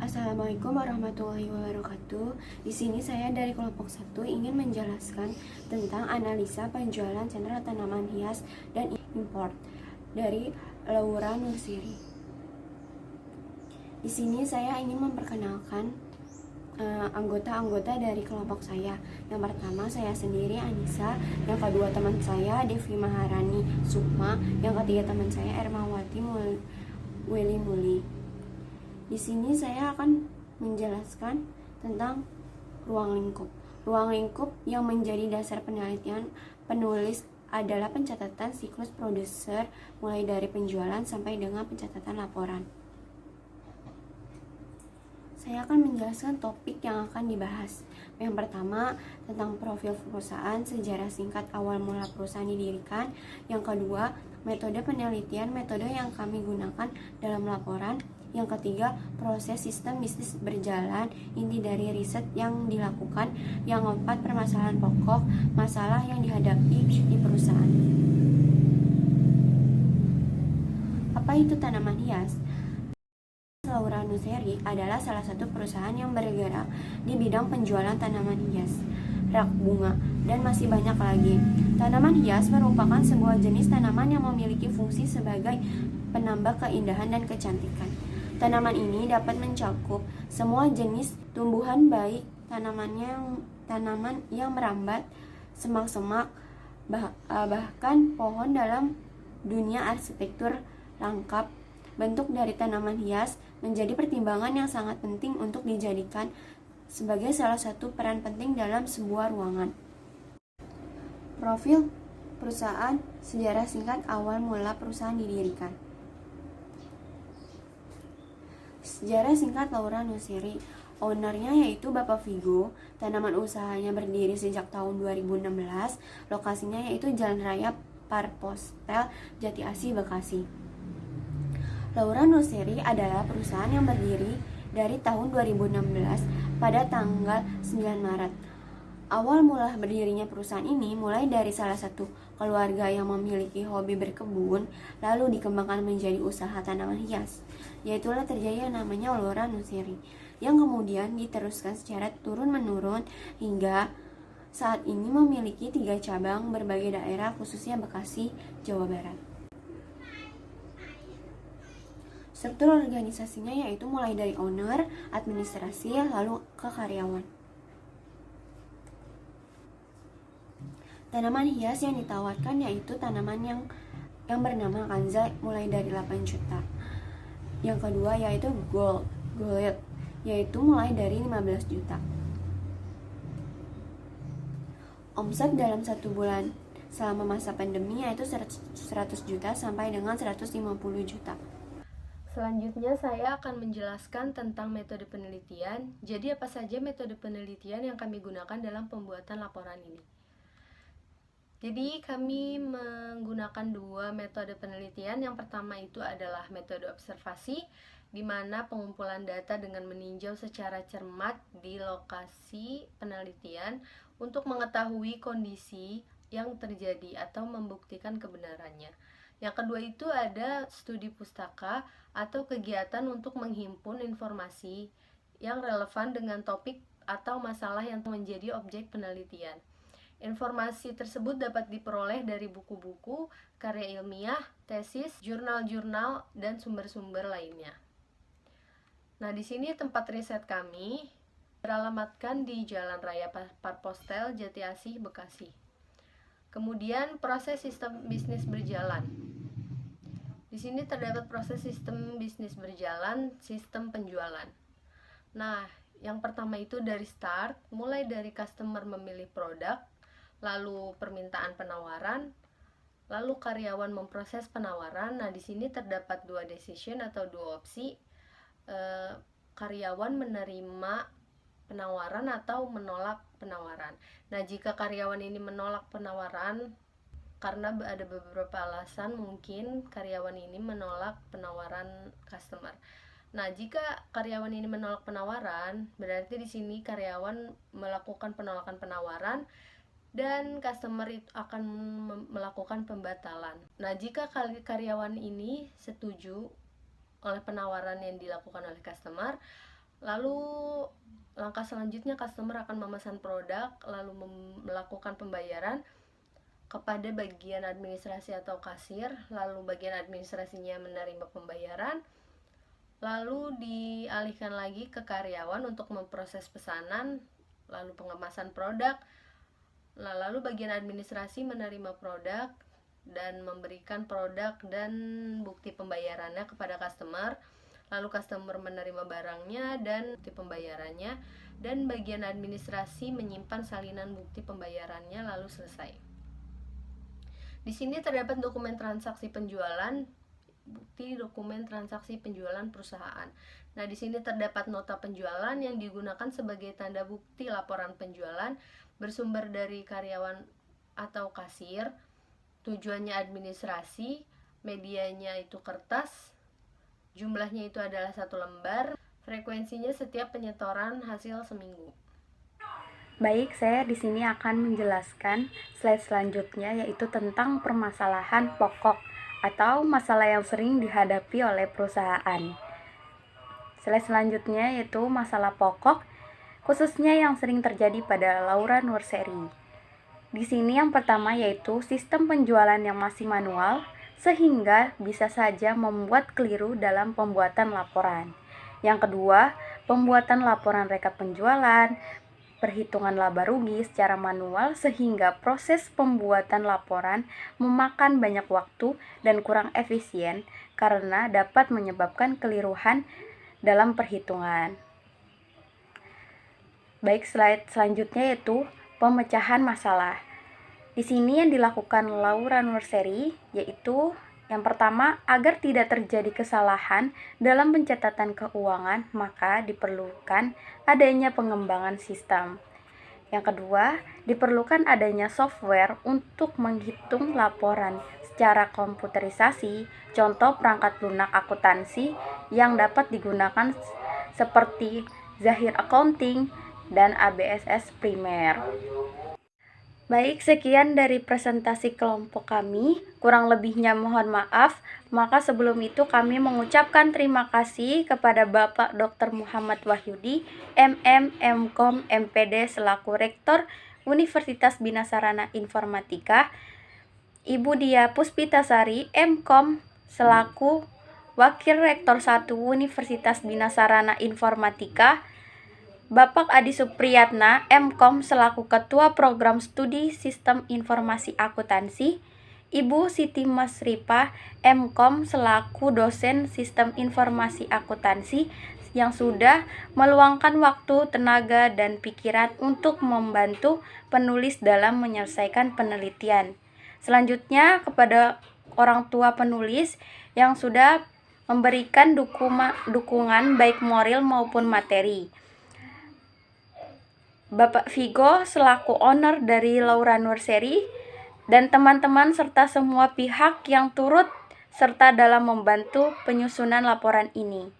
Assalamualaikum warahmatullahi wabarakatuh. Di sini saya dari kelompok 1 ingin menjelaskan tentang analisa penjualan sentra tanaman hias dan import dari Laura Nursiri. Di sini saya ingin memperkenalkan anggota-anggota dari kelompok saya. Yang pertama saya sendiri Anissa, yang kedua teman saya Devi Maharani Sukma, yang ketiga teman saya Ermawati Weli Muli. Di sini saya akan menjelaskan tentang ruang lingkup. Ruang lingkup yang menjadi dasar penelitian penulis adalah pencatatan siklus produser mulai dari penjualan sampai dengan pencatatan laporan. Saya akan menjelaskan topik yang akan dibahas. Yang pertama, tentang profil perusahaan, sejarah singkat awal mula perusahaan didirikan. Yang kedua, metode penelitian, metode yang kami gunakan dalam laporan. Yang ketiga, proses sistem bisnis berjalan, inti dari riset yang dilakukan. Yang keempat, permasalahan pokok, masalah yang dihadapi di perusahaan. Apa itu tanaman hias? Laura Nursiri adalah salah satu perusahaan yang bergerak di bidang penjualan tanaman hias, rak bunga, dan masih banyak lagi. Tanaman hias merupakan sebuah jenis tanaman yang memiliki fungsi sebagai penambah keindahan dan kecantikan. Tanaman ini dapat mencakup semua jenis tumbuhan, baik tanaman yang merambat, semak-semak, bahkan pohon dalam dunia arsitektur lengkap. Bentuk dari tanaman hias menjadi pertimbangan yang sangat penting untuk dijadikan sebagai salah satu peran penting dalam sebuah ruangan. Profil perusahaan, sejarah singkat awal mula perusahaan didirikan. Sejarah singkat Laura Nursiri. Ownernya yaitu Bapak Vigo. Tanaman usahanya berdiri sejak tahun 2016. Lokasinya yaitu Jalan Raya Parpostel, Jati Asih, Bekasi. Laura Nursiri adalah perusahaan yang berdiri dari tahun 2016 pada tanggal 9 Maret. Awal mula berdirinya perusahaan ini mulai dari salah satu keluarga yang memiliki hobi berkebun, lalu dikembangkan menjadi usaha tanaman hias. Yaitulah terjadi yang namanya Laura Nursiri, yang kemudian diteruskan secara turun-menurun hingga saat ini memiliki 3 cabang berbagai daerah, khususnya Bekasi, Jawa Barat. Struktur organisasinya yaitu mulai dari owner, administrasi, lalu ke karyawan. Tanaman hias yang ditawarkan yaitu tanaman yang bernama kanza mulai dari 8 juta. Yang kedua yaitu gold, yaitu mulai dari 15 juta. Omset dalam 1 bulan selama masa pandemi yaitu 100 juta sampai dengan 150 juta. Selanjutnya saya akan menjelaskan tentang metode penelitian. Jadi apa saja metode penelitian yang kami gunakan dalam pembuatan laporan ini? Jadi kami menggunakan 2 metode penelitian. Yang pertama itu adalah metode observasi, di mana pengumpulan data dengan meninjau secara cermat di lokasi penelitian untuk mengetahui kondisi yang terjadi atau membuktikan kebenarannya. Yang kedua itu ada studi pustaka atau kegiatan untuk menghimpun informasi yang relevan dengan topik atau masalah yang menjadi objek penelitian. Informasi tersebut dapat diperoleh dari buku-buku, karya ilmiah, tesis, jurnal-jurnal, dan sumber-sumber lainnya. Nah, di sini tempat riset kami beralamatkan di Jalan Raya Parpostel, Jati Asih, Bekasi. Kemudian proses sistem bisnis berjalan. Di sini terdapat proses sistem bisnis berjalan, sistem penjualan. Nah, yang pertama itu dari start, mulai dari customer memilih produk, lalu permintaan penawaran, lalu karyawan memproses penawaran. Nah, di sini terdapat 2 decision atau 2 opsi. Karyawan menerima penawaran atau menolak penawaran. Nah, jika karyawan ini menolak penawaran karena ada beberapa alasan, mungkin karyawan ini menolak penawaran customer. Nah, jika karyawan ini menolak penawaran, berarti di sini karyawan melakukan penolakan penawaran dan customer itu akan melakukan pembatalan. Nah, jika karyawan ini setuju oleh penawaran yang dilakukan oleh customer, Lalu langkah selanjutnya customer akan memesan produk lalu melakukan pembayaran kepada bagian administrasi atau kasir, lalu bagian administrasinya menerima pembayaran, lalu dialihkan lagi ke karyawan untuk memproses pesanan, lalu pengemasan produk, lalu bagian administrasi menerima produk dan memberikan produk dan bukti pembayarannya kepada customer, lalu customer menerima barangnya dan bukti pembayarannya, dan bagian administrasi menyimpan salinan bukti pembayarannya lalu selesai. Di sini terdapat dokumen transaksi penjualan, bukti dokumen transaksi penjualan perusahaan. Nah, di sini terdapat nota penjualan yang digunakan sebagai tanda bukti laporan penjualan, bersumber dari karyawan atau kasir, tujuannya administrasi, medianya itu kertas, jumlahnya itu adalah 1 lembar, frekuensinya setiap penyetoran hasil seminggu. Baik, saya di sini akan menjelaskan slide selanjutnya, yaitu tentang permasalahan pokok atau masalah yang sering dihadapi oleh perusahaan. Slide selanjutnya yaitu masalah pokok, khususnya yang sering terjadi pada Laura Nurseri. Di sini yang pertama yaitu sistem penjualan yang masih manual, sehingga bisa saja membuat keliru dalam pembuatan laporan. Yang kedua, pembuatan laporan rekap penjualan, perhitungan laba rugi secara manual, sehingga proses pembuatan laporan memakan banyak waktu dan kurang efisien karena dapat menyebabkan keliruan dalam perhitungan. Baik, slide selanjutnya yaitu pemecahan masalah. Di sini yang dilakukan Laura Nurseri yaitu yang pertama, agar tidak terjadi kesalahan dalam pencatatan keuangan, maka diperlukan adanya pengembangan sistem. Yang kedua, diperlukan adanya software untuk menghitung laporan secara komputerisasi, contoh perangkat lunak akuntansi yang dapat digunakan seperti Zahir Accounting dan ABSS Primer. Baik, sekian dari presentasi kelompok kami. Kurang lebihnya mohon maaf. Maka sebelum itu kami mengucapkan terima kasih kepada Bapak Dr. Muhammad Wahyudi, MM, MKom, MPD selaku Rektor Universitas Bina Sarana Informatika, Ibu Dia Puspitasari, MKom selaku Wakil Rektor 1 Universitas Bina Sarana Informatika, Bapak Adi Supriyatna, MKom selaku Ketua Program Studi Sistem Informasi Akuntansi, Ibu Siti Masripa, MKom selaku Dosen Sistem Informasi Akuntansi yang sudah meluangkan waktu, tenaga, dan pikiran untuk membantu penulis dalam menyelesaikan penelitian. Selanjutnya kepada orang tua penulis yang sudah memberikan dukungan baik moral maupun materi. Bapak Vigo selaku owner dari Laura Nurseri dan teman-teman serta semua pihak yang turut serta dalam membantu penyusunan laporan ini.